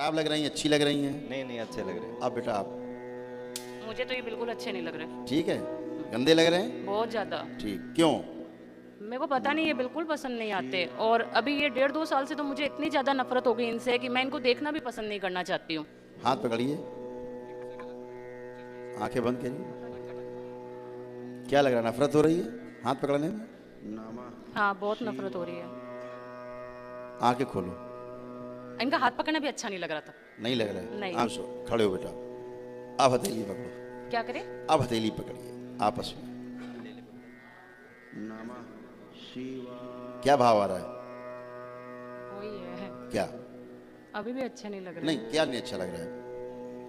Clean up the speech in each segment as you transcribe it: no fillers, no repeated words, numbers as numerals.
खराब लग रही हैं, अच्छी लग रही हैं? नहीं नहीं, अच्छे लग रहे हैं। अब बेटा आप मुझे तो ये बिल्कुल अच्छे नहीं लग रहे, ठीक है, गंदे लग रहे हैं? बहुत ज्यादा। ठीक, क्यों? मेरे को पता नहीं, ये बिल्कुल पसंद नहीं आते। और अभी ये 1.5-2 साल से तो मुझे इतनी ज्यादा नफरत हो गई इनसे कि मैं इनको देखना भी पसंद नहीं करना चाहती हूँ। हाथ पकड़िए, आंखें बंद करिए। क्या लग रहा है, नफरत हो रही है हाथ पकड़ने में? हाँ, बहुत नफरत हो रही है। आंखें खोलो। इनका हाथ पकड़ना भी अच्छा नहीं लग रहा था। नहीं लग रहा है? नहीं। आप सो खड़े हो बेटा, अब हथेली पकड़ो। क्या करे? अब हथेली पकड़िए आपस में। क्या भाव आ रहा है? वही है, क्या? अभी भी अच्छा नहीं लग रहा। नहीं, क्या नहीं अच्छा लग रहा है?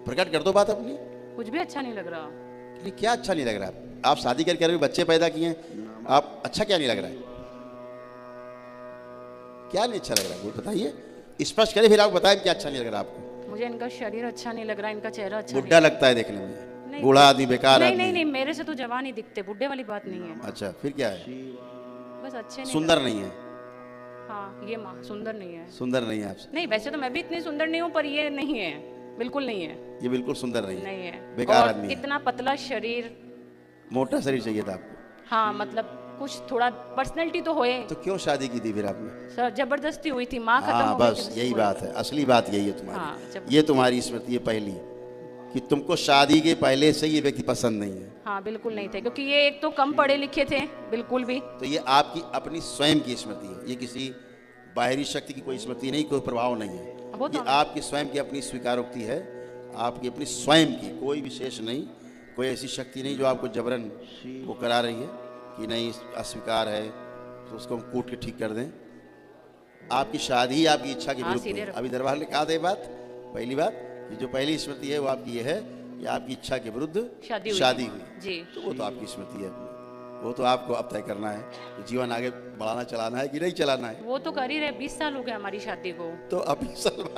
प्रकट कर दो बात अपनी। कुछ भी अच्छा नहीं लग रहा। नहीं, क्या अच्छा नहीं लग रहा है? आप शादी करके अभी बच्चे पैदा किए हैं, आप अच्छा क्या नहीं लग रहा है? क्या नहीं अच्छा लग रहा है, वो बताइए, स्पष्ट करिए, फिर आपको बताएं क्या अच्छा नहीं लग रहा है आपको। मुझे इनका शरीर अच्छा नहीं लग रहा, इनका चेहरा अच्छा बुढ़ा लगता है देखने में, नहीं। बूढ़ा आदमी, बेकार नहीं आदमी। नहीं नहीं, मेरे से तो जवान ही दिखते, बुढ़े वाली बात नहीं है। अच्छा, फिर क्या है? बस अच्छे नहीं सुंदर नहीं है? हाँ, ये माँ सुंदर नहीं है। सुंदर नहीं है आपसे? नहीं, वैसे तो मैं भी इतनी सुंदर नहीं हूँ, पर ये नहीं है, बिल्कुल नहीं है। ये बिल्कुल सुंदर नहीं है, नहीं है, बेकार और आदमी है। इतना पतला शरीर। मोटा शरीर चाहिए था आपको? हाँ, मतलब कुछ थोड़ा पर्सनैलिटी तो होए। तो क्यों शादी की थी फिर आपने? सर, जबरदस्ती हुई थी, माँ खत्म हाँ हो गई बस थी, यही हुई। बात है, असली बात यही है हाँ, तुम्हारी। जब- ये तुम्हारी स्मृति है पहली, कि तुमको शादी के पहले से ये व्यक्ति पसंद नहीं है। हाँ, बिल्कुल नहीं थे, क्योंकि ये एक तो कम पढ़े लिखे थे, बिल्कुल भी। तो ये आपकी अपनी स्वयं की स्मृति है, ये किसी बाहरी शक्ति की कोई स्मृति नहीं, कोई प्रभाव नहीं है। वो तो ये आपकी स्वयं की अपनी स्वीकारोक्ति है, आपकी अपनी स्वयं की, कोई विशेष नहीं, कोई ऐसी शक्ति नहीं जो आपको जबरन वो करा रही है कि नहीं अस्वीकार है तो उसको हम कूट के ठीक कर दें। आपकी शादी ही आपकी इच्छा के हाँ, विरुद्ध सीधे है। रखो। अभी दरबार ने कहा था ये बात, पहली बात कि जो पहली स्मृति है वो आपकी ये है कि आपकी इच्छा के विरुद्ध शादी हुई। जी। तो वो तो आपकी स्मृति है, वो तो आपको अब तय करना है कि जीवन आगे बढ़ाना चलाना है कि नहीं चलाना है। वो तो कर ही रहे, 20 साल हो गए हमारी शादी को। तो अभी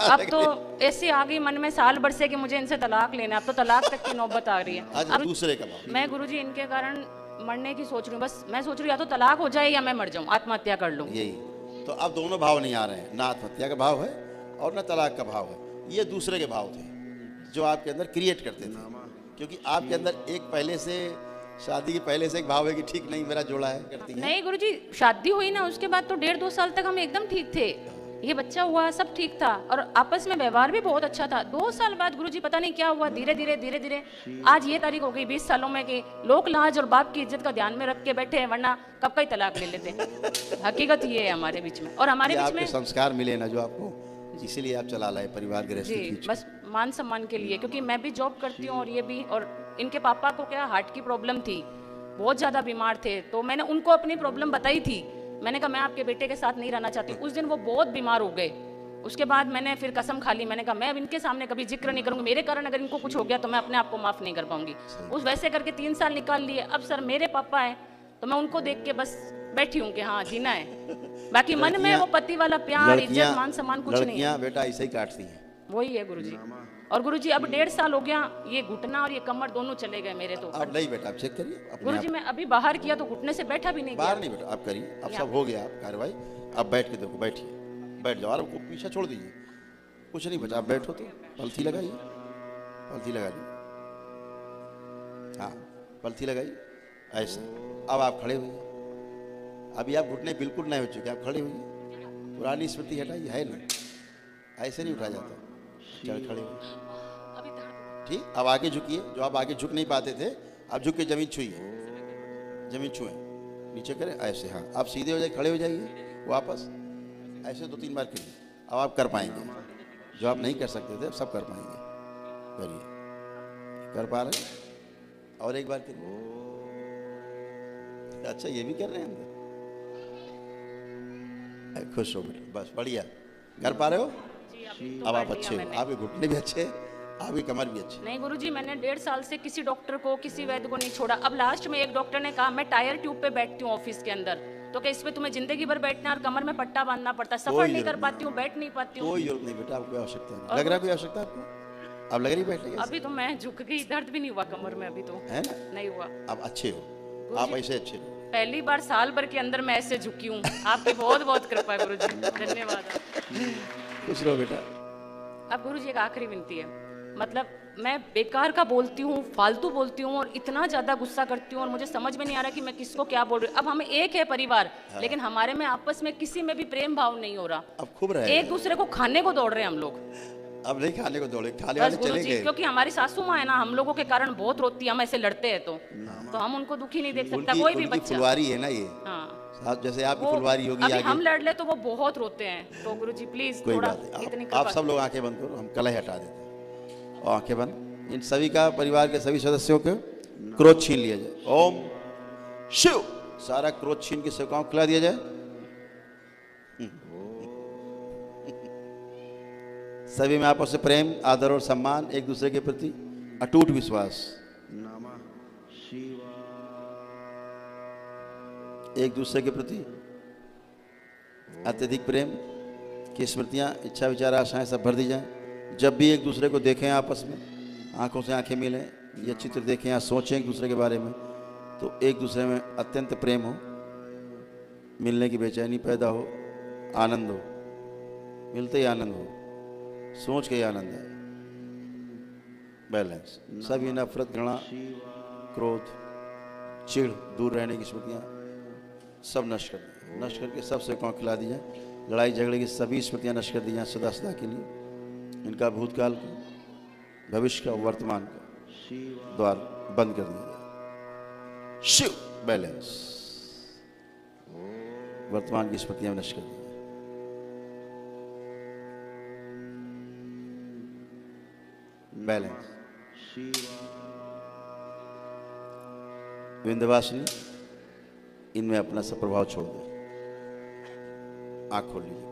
अब तो ऐसे आ गई मन में साल भर से कि मुझे इनसे तलाक लेना है। अब तो तलाक तक की नौबत आ रही है। आज अब दूसरे का भाव। मैं गुरुजी इनके कारण मरने की सोच रही हूँ। बस मैं सोच रही हूँ या तो तलाक हो जाए या मैं मर जाऊँ, आत्महत्या कर लूँ। यही तो अब दोनों भाव नहीं आ रहे हैं, ना आत्महत्या का भाव है और ना तलाक का भाव है। ये दूसरे के भाव थे जो आपके अंदर क्रिएट करते थे, क्योंकि आपके अंदर एक पहले से शादी के पहले से एक भाव है कि ठीक नहीं मेरा जोड़ा है, करती है। नहीं गुरुजी, शादी हुई ना, उसके बाद तो 1.5-2 साल तक हम एकदम ठीक थे। ये बच्चा हुआ, सब ठीक था और आपस में व्यवहार भी बहुत अच्छा था। 2 साल बाद गुरुजी पता नहीं क्या हुआ, धीरे धीरे आज ये तारीख हो गई 20 सालों में कि लोक लाज और बाप की इज्जत का ध्यान में रख के बैठे हैं, वरना कब का ही तलाक ले लेते। हकीकत ये है हमारे बीच में। और हमारे ये बीच आपके में संस्कार मिले ना जो आपको, इसीलिए आप चला लाए परिवार गृहस्थी जी, खींच। बस मान सम्मान के लिए, क्योंकि मैं भी जॉब करती हूँ और ये भी। और इनके पापा को क्या हार्ट की प्रॉब्लम थी, बहुत ज़्यादा बीमार थे। तो मैंने उनको अपनी प्रॉब्लम बताई थी। मैंने कहा मैं आपके बेटे के साथ नहीं रहना चाहती। उस दिन वो बहुत बीमार हो गए। उसके बाद मैंने फिर कसम खा ली, मैंने कहा मैं अब इनके सामने कभी जिक्र नहीं करूँगी। मेरे कारण अगर इनको कुछ हो गया तो मैं अपने आप को माफ़ नहीं कर पाऊंगी। उस वैसे करके 3 साल निकाल लिए। अब सर मेरे पापा हैं तो मैं उनको देख के बस बैठी हूँ कि हाँ जीना है। बाकी मन में वो पति वाला प्यार, इज्जत, मान सम्मान कुछ नहीं है। लड़कियां बेटा ऐसे ही काटती हैं। वही है गुरुजी। और गुरुजी अब 1.5 साल हो गया, ये घुटना और ये कमर दोनों चले गए मेरे। तो अब नहीं बेटा, आप चेक करिए अपने गुरुजी आप। मैं अभी बाहर किया तो घुटने से बैठा भी नहीं बाहर गया। नहीं बेटा, आप करिए, अब सब हो गया, आप कार्रवाई। अब बैठ के देखो, बैठिए, बैठ जाओ, आपको पीछे छोड़ दीजिए, कुछ नहीं बचा। आप बैठो तो पलथी लगाइए, पलथी लगा ली, हाँ पलथी लगाइए ऐसे। अब आप खड़े हुइए। अभी आप घुटने बिल्कुल नहीं हो चुके, आप खड़े हुइए। पुरानी स्मृति हटाइए, है ना, ऐसे नहीं उठा जाता। चल खड़े हुए, अभी दर्द। ठीक। अब आगे झुकिए, जो आप आगे झुक नहीं पाते थे, आप झुक के जमीन छुइए, जमीन छुए, नीचे करें ऐसे। हाँ आप सीधे हो जाइए, खड़े हो जाइए वापस, ऐसे 2-3 बार करिए। अब आप कर पाएंगे जो आप नहीं कर सकते थे, अब सब कर पाएंगे। करिए, कर पा रहे हैं? और एक बार करिए। अच्छा ये भी कर रहे हैं अंदर, खुश हो बेटा, बस बढ़िया, कर पा रहे हो। अब आप अच्छे हो, आपके घुटने भी अच्छे, आपकी कमर भी अच्छी। नहीं गुरुजी, मैंने 1.5 साल से किसी डॉक्टर को, किसी वैद्य को नहीं छोड़ा। अब लास्ट में एक डॉक्टर ने कहा मैं टायर ट्यूब पे बैठती हूँ ऑफिस के अंदर, तो क्या इसमें तुम्हें जिंदगी भर बैठना और कमर में पट्टा बांधना पड़ता है, सफर नहीं कर पाती हूँ, बैठ नहीं पाती हूँ। कोई जरूरत नहीं बेटा, आपको आवश्यकता नहीं लग रहा, कोई आवश्यकता आपको अब लग रही बैठने की? अभी तो मैं झुक गई, दर्द भी नहीं हुआ कमर में अभी तो, है ना, नहीं हुआ। आप अच्छे हो, आप ऐसे अच्छे हो। पहली बार साल भर के अंदर मैं ऐसे झुकी हूँ। आपकी बहुत बहुत कृपा गुरुजी, धन्यवाद। खुश रहो बेटा, अब गुरु जी एक आखिरी विनती है, मतलब मैं बेकार का बोलती हूँ, फालतू बोलती हूँ और इतना ज़्यादा गुस्सा करती हूँ और मुझे समझ में नहीं आ रहा कि मैं किसको क्या बोल रही हूँ। अब हम एक है परिवार, लेकिन हमारे में आपस में किसी में भी प्रेम भाव नहीं हो रहा। अब खूब रहे एक दूसरे को खाने को दौड़ रहे हैं हम लोग। अब नहीं खाने को दौड़े, खाने बस वाले गुरु चले जी, गए। क्योंकि हमारी सासू माँ है ना, हम लोगों के कारण बहुत रोती है, हम ऐसे लड़ते हैं तो हम उनको दुखी नहीं देख सकता कोई भी उनकी बच्चा। फुलवारी है ना ये, हाँ, जैसे आपकी वो फुलवारी होगी अभी आगे। हम लड़ ले तो वो बहुत रोते हैं। तो गुरु जी प्लीज कोई थोड़ा बात नहीं, इतनी आप कृपा। सब लोग आंखें बंद करो, हम कलह हटा देते हैं। और आंखें बंद, इन सभी का, परिवार के सभी सदस्यों के क्रोध छीन लिया जाए। ओम शिव, सारा क्रोध छीन के सेवकाओं को खिला दिया जाए। सभी में आपस में प्रेम, आदर और सम्मान, एक दूसरे के प्रति अटूट विश्वास, एक दूसरे के प्रति अत्यधिक प्रेम की स्मृतियां, इच्छा, विचार, आशाएं सब भर दी जाएं। जब भी एक दूसरे को देखें, आपस में आंखों से आंखें मिलें, ये चित्र देखें या सोचें एक दूसरे के बारे में, तो एक दूसरे में अत्यंत प्रेम हो, मिलने की बेचैनी पैदा हो, आनंद हो, मिलते ही आनंद हो, सोच के ही आनंद है। बैलेंस, सभी नफरत, घृणा, क्रोध, चिढ़, दूर रहने की स्मृतियाँ सब नष्ट कर दी, नष्ट करके सब सेवकाओं को खिला दी जाए। लड़ाई झगड़े की सभी स्मृतियाँ नष्ट कर दी जाए सदा सदा के लिए। इनका भूतकाल का, भविष्य का, वर्तमान का द्वार बंद कर दिया जाए। शिव, बैलेंस, वर्तमान की स्मृतियाँ नष्ट कर दी जाए। बैलेंस, विंध्यवासिनी, इनमें अपना सब प्रभाव छोड़ दे। आँख खोल लीजिए।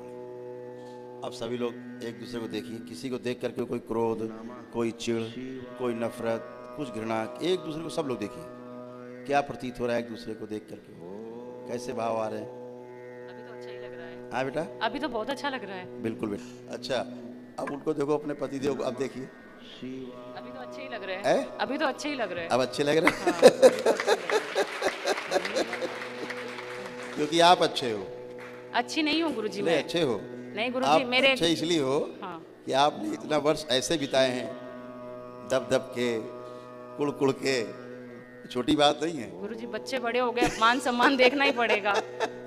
अब सभी लोग एक दूसरे को देखिए, किसी को देख करके कोई क्रोध, कोई चिढ़, कोई नफरत, कुछ घृणा, एक दूसरे को सब लोग देखिए क्या प्रतीत हो रहा है एक दूसरे को देख करके, कैसे भाव आ रहे हैं। अभी तो अच्छा ही लग रहा है। हाँ बेटा, अभी तो बहुत अच्छा लग रहा है। बिल्कुल बेटा। अच्छा, अब उनको देखो, अपने पतिदेव को अब देखिए। अभी तो अच्छे ही लग रहे हैं? हैं। अभी तो अच्छे ही लग रहे हैं। अब अच्छे लग रहे हैं। हाँ, अभी तो अच्छे लग रहे हैं। क्योंकि आप अच्छे हो। अच्छी नहीं हूँ गुरुजी नहीं, मैं। अच्छे हो। नहीं आप गुरुजी, मेरे अच्छे इसलिए हो हाँ, कि आपने इतना वर्ष ऐसे बिताए हैं, दब दब के, कुड़ कुड़ के। छोटी बात नहीं है। गुरुजी बच्चे बड़े हो गए, मान सम्मान देखना ही पड़ेगा,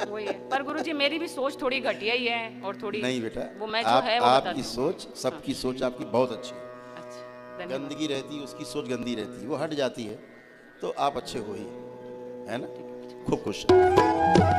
वही है। पर गुरुजी मेरी भी सोच थोड़ी घटिया ही है और थोड़ी नहीं बेटा, वो मैं जो है वो आपकी बताती सोच, सबकी सोच आपकी बहुत अच्छी है। अच्छा, धन्यवाद। गंदगी रहती है, उसकी सोच गंदी रहती है, वो हट जाती है, तो आप अच्छे हो ही, है ना। खूब खुश रहो।